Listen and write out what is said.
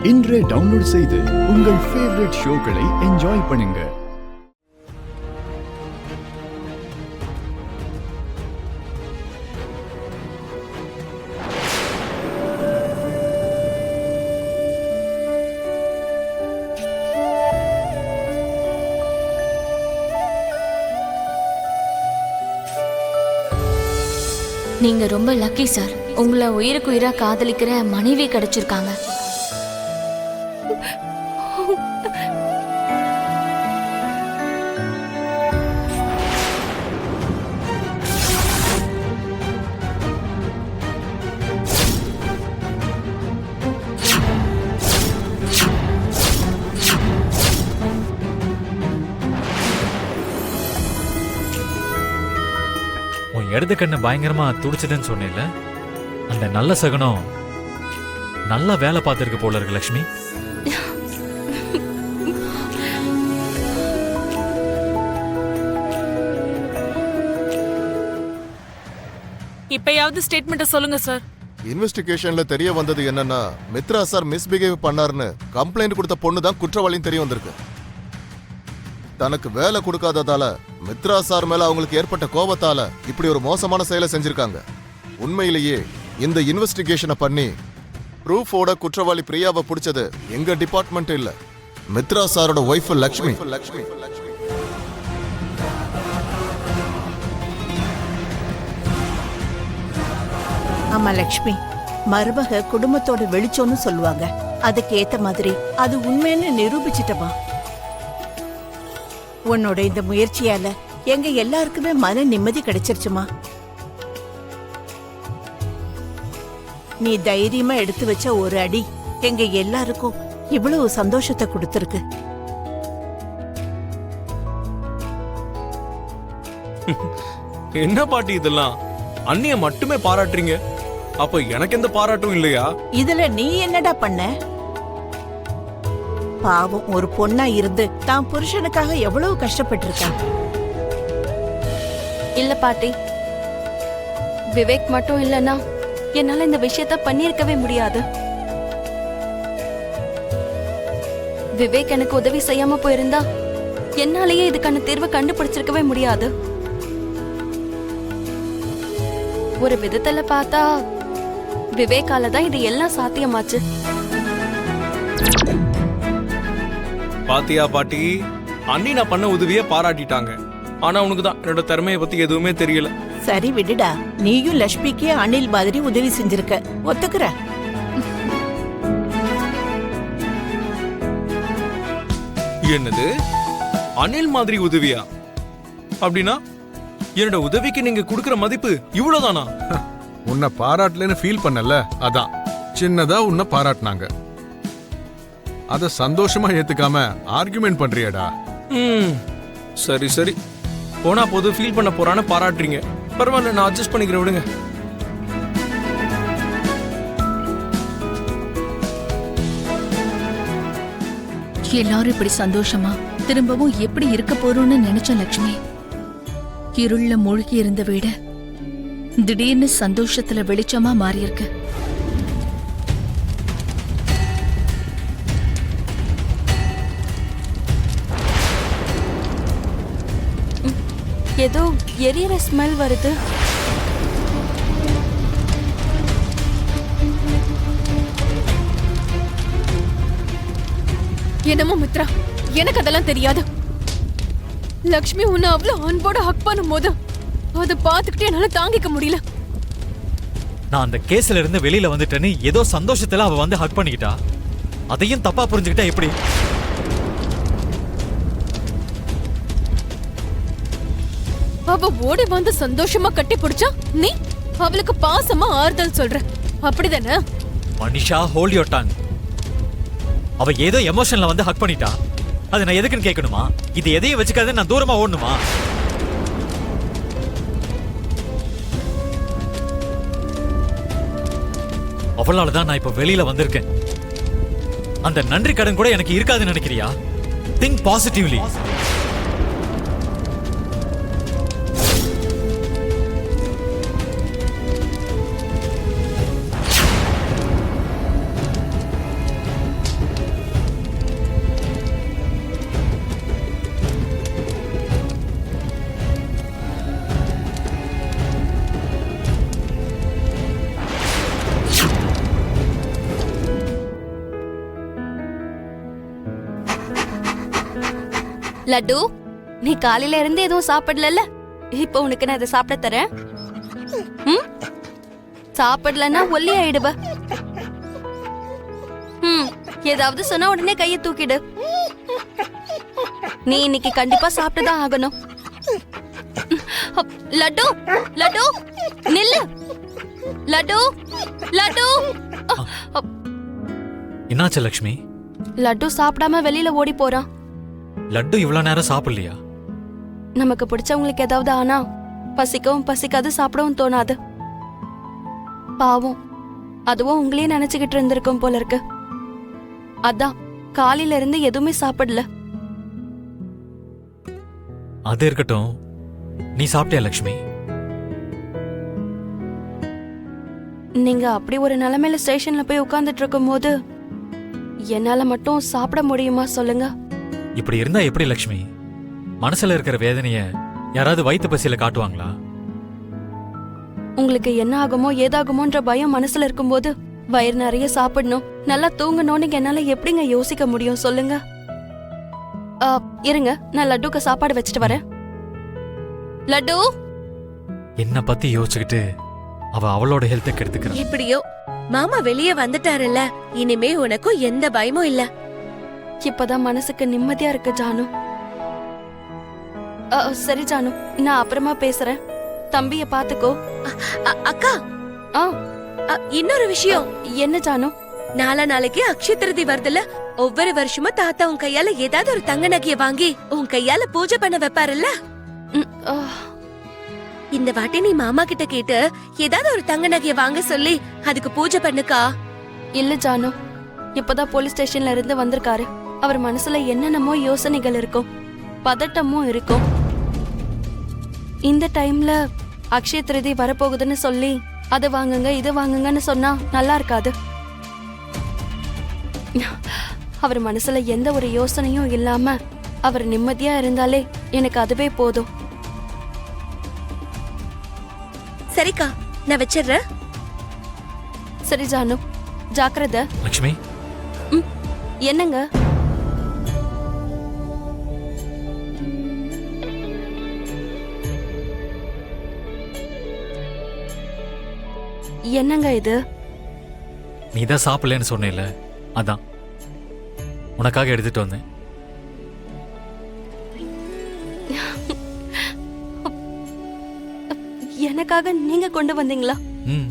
இன்றே டவுன்லோட் செய்து உங்கள் ஃபேவரட் ஷோக்களை என்ஜாய் பண்ணுங்க. நீங்க ரொம்ப லக்கி சார். உங்களை உயிருக்கு உயிரா காதலிக்கிற மனைவி கிடைச்சிருக்காங்க. இடது கண்ணு பயங்கரமா துடிச்சதுன்னு சொன்னேன்ல, அந்த நல்ல சகுனம் நல்லா வேலை பார்த்திருக்கு போல இருக்கு லட்சுமி. இப்பயாவது ஸ்டேட்மெண்ட் சொல்லுங்க சார். இன்வெஸ்டிகேஷன்ல தெரிய வந்தது என்னன்னா, மித்ரா சார் மிஸ்பிஹேவ் பண்ணாருன்னு கம்ப்ளைண்ட் கொடுத்த பொண்ணு தான் குற்றவாளின்னு தெரிய வந்திருக்கு. தனக்கு வேலை கொடுக்காததால மித்ரா சார் மேல அவங்களுக்கு ஏற்பட்ட கோபத்தால இப்படி ஒரு மோசமான செயலை செஞ்சிருக்காங்க. உண்மையிலேயே இந்த இன்வெஸ்டிகேஷனை பண்ணி ப்ரூஃபோட குற்றவாளி பிரியாவை பிடிச்சது எங்க டிபார்ட்மெண்ட் இல்ல, மித்ரா சாரோட ஒய்ஃப் லக்ஷ்மி. ஆமா லக்ஷ்மி, மருமக குடும்பத்தோட வெளிச்சோன்னு சொல்லுவாங்க. அதுக்கு ஏத்த மாதிரி அது உண்மைன்னு நிரூபிச்சிட்டமா. உன்னோட இந்த முயற்சியால எங்க எல்லாருக்குமே மன நிம்மதி கிடைச்சிருச்சுமா. நீ தைரியமா எடுத்து வச்ச ஒரு அடி எங்க எல்லாருக்கும் இவ்வளவு சந்தோஷத்தை கொடுத்திருக்கு. என்ன பாட்டி இதெல்லாம்? அண்ணிய மட்டுமே பாராட்டுறீங்க, அப்ப எனக்கு எந்த பாராட்டும் இல்லையா? இதுல நீ என்னடா பண்ண? பாவம், ஒரு பொண்ணா இருந்து தான் புருஷனுக்காக எவ்வளவு கஷ்டப்பட்டிருக்கா. இல்ல பாட்டி, விவேக் மட்டும் இல்லனா என்னால இந்த விஷயத்த பண்ணிருக்கவே முடியாது. விவேக் எனக்கு உதவி செய்யாம போயிருந்தா என்னாலேயே இதுக்கான தீர்வு கண்டுபிடிச்சிருக்கவே முடியாது. ஒரு விதத்துல பார்த்தா விவேக்கால தான் இது எல்லாம் சாத்தியமாச்சு. பாத்தியா பாட்டி, அண்ணி நான் பண்ண உதவிய பாராட்டிட்டாங்க. ஆனா உனக்கு தான் என்னோட திறமைய பத்தி எதுவுமே தெரியல. சரி விடுடா, நீயும் லட்சுமிக்கு அணில் மாதிரி உதவி செஞ்சிருக்க, ஒத்துக்கிற. என்னது, அணில் மாதிரி உதவியா? அப்படின்னா என்னோட உதவிக்கு நீங்க கொடுக்கிற மதிப்பு இவ்வளவுதானா? உன்னை பாராட்டலன்னு ஃபீல் பண்ணல, அதான் சின்னதா உன்னை பாராட்டினாங்க. அத சந்தோஷமா ஏத்துக்காம ஆர்குமெண்ட் பண்றியாடா? சரி சரி, போனா போது ஃபீல் பண்ண போறான்னு பாராட்டுறீங்க. பரவாயில்ல, நான் அட்ஜஸ்ட் பண்ணிக்கிறேன், விடுங்க. எல்லாரும் இப்படி சந்தோஷமா திரும்பவும் எப்படி இருக்க போறோம்னு நினைச்ச லட்சுமி, இருள்ல மூழ்கி இருந்த வீடு திடீர்னு சந்தோஷத்துல வெளிச்சமா மாறியிருக்கு. ஏதோ எரியற ஸ்மெல் வருது. என்னமோ மித்ரா, எனக்கு அதெல்லாம் தெரியாது. லக்ஷ்மி உன்னை அவ்வளவு அன்போட ஹக் பண்ணும் போது அதை பார்த்துக்கிட்டே என்னால தாங்கிக்க முடியல. நான் அந்த கேஸ்ல இருந்து வெளியில வந்துட்டேன்னு ஏதோ சந்தோஷத்துல அவ வந்து ஹக் பண்ணிக்கிட்டா. அதையும் தப்பா புரிஞ்சுக்கிட்டா எப்படி? அவ ஓடி வந்து சந்தோஷமா கட்டி பிடிச்சா நீ அவளுக்கு பாசமா ஆறுதல் சொல்ற, அப்படிதானே? Manisha, hold your tongue. அவ ஏதோ எமோஷன்ல வந்து ஹக் பண்ணிட்டா. அது நான் எதுக்குன்னு கேட்கணுமா? இது எதையும் வச்சுக்காத நான் தூரமா ஓடணுமா? அவளாலதான் நான் இப்ப வெளியில வந்திருக்கேன். அந்த நன்றி கடன் கூட எனக்கு இருக்காதுன்னு நினைக்கிறியா? Think positively. லட்டு, நீ காலையில இருந்து எதுவும் சாப்பிடல, இப்போ உனக்கு நான் இதை சாப்பிட தரேன். ம்? சாப்பிடலன்னா ஒல்லி ஆயிடுவ. ஏதாவது சொன்னா உடனே கையை தூக்கிடு. நீ இன்னைக்கு கண்டிப்பா சாப்பிட்டுதான் ஆகணும். லட்டு, லட்டு, நில்லு. லட்டு, லட்டு. என்னாச்சு லக்ஷ்மி? லட்டு சாப்பிடாம வெளியில ஓடி போறான். லட்டு இவ்வளவு நேரம் சாப்பிடலையா? நமக்கு பிடிச்சவங்களுக்கு ஏதாவது ஆனா பசிக்கவும் பசிக்காது, சாப்பிடவும் தோணாது. பாவம், அதுவும் உங்களையே நினைச்சுக்கிட்டு இருந்திருக்கும் போல இருக்கு. அதான் காலையில இருந்து எதுவுமே சாப்பிடல. அது இருக்கட்டும், நீ சாப்பிட்டியா லக்ஷ்மி? நீங்க அப்படி ஒரு நிலைமையில ஸ்டேஷன்ல போய் உட்கார்ந்துட்டு இருக்கும் போது என்னால மட்டும் சாப்பிட முடியுமா சொல்லுங்க? இப்படி இருந்தா எப்படி லக்ஷ்மி? மனசுல இருக்கிற வேதனைய யாராவது வயிற்று பசியில காட்டுவாங்களா? உங்களுக்கு என்ன ஆகுமோ ஏதாகுமோன்ற பயம் மனசுல இருக்கும்போது வயிறு நிறைய சாப்பிடணும், நல்லா தூங்கணும்னு என்னால எப்படிங்க யோசிக்க முடியும் சொல்லுங்க? இருங்க, நான் லட்டுக்கு சாப்பாடு வச்சுட்டு வரேன். லட்டு, என்ன பத்தி யோசிச்சுக்கிட்டு அவ அவளோட ஹெல்த்தை கெடுத்துக்கிறா. இப்படியோ மாமா வெளியே வந்துட்டாருல்ல, இனிமே உனக்கும் எந்த பயமும் இல்ல. இப்பதான் மனசுக்கு நிம்மதியா இருக்கு ஜானு. சரி ஜானு, நான் அப்புறமா பேசுறேன். தம்பிய பாத்துக்கோ. அக்கா, இன்னொரு விஷயம். என்ன ஜானு? நாளைக்கு அக்ஷய திருதி வருதுல, ஒவ்வொரு வருஷமும் தாத்தா உன் கையால ஏதாவது ஒரு தங்க நகைய வாங்கி உன் கையால பூஜை பண்ண வைப்பாருல்ல. இந்த வாட்டி நீ மாமா கிட்ட கேட்டு ஏதாவது ஒரு தங்க நகைய வாங்க சொல்லி அதுக்கு பூஜை பண்ணுக்கா. இல்ல ஜானு, இப்பதான் போலீஸ் ஸ்டேஷன்ல இருந்து வந்திருக்காரு. அவர் மனசுல என்னென்னமோ யோசனைகள் இருக்கும், பதட்டமும் இருக்கும். இந்த டைம்ல அக்ஷய திருதி வரப்போகுதுன்னு சொல்லி அது வாங்குங்க இது வாங்குங்கன்னு சொன்னா நல்லா இருக்காது. அவர் மனசுல எந்த ஒரு யோசனையும் இல்லாம அவர் நிம்மதியா இருந்தாலே எனக்கு அதுவே போதும். சரிக்கா, நான் வச்சிடுறேன். சரி ஜானு, ஜாக்கிரதை. லக்ஷ்மி, என்னங்க? என்னங்க இது? நீ தான் சாப்பிடலன்னு சொன்னேல, அதான் உனக்காக எடுத்துட்டு வந்தேன். எனக்காக நீங்க கொண்டு வந்தீங்களா? ம்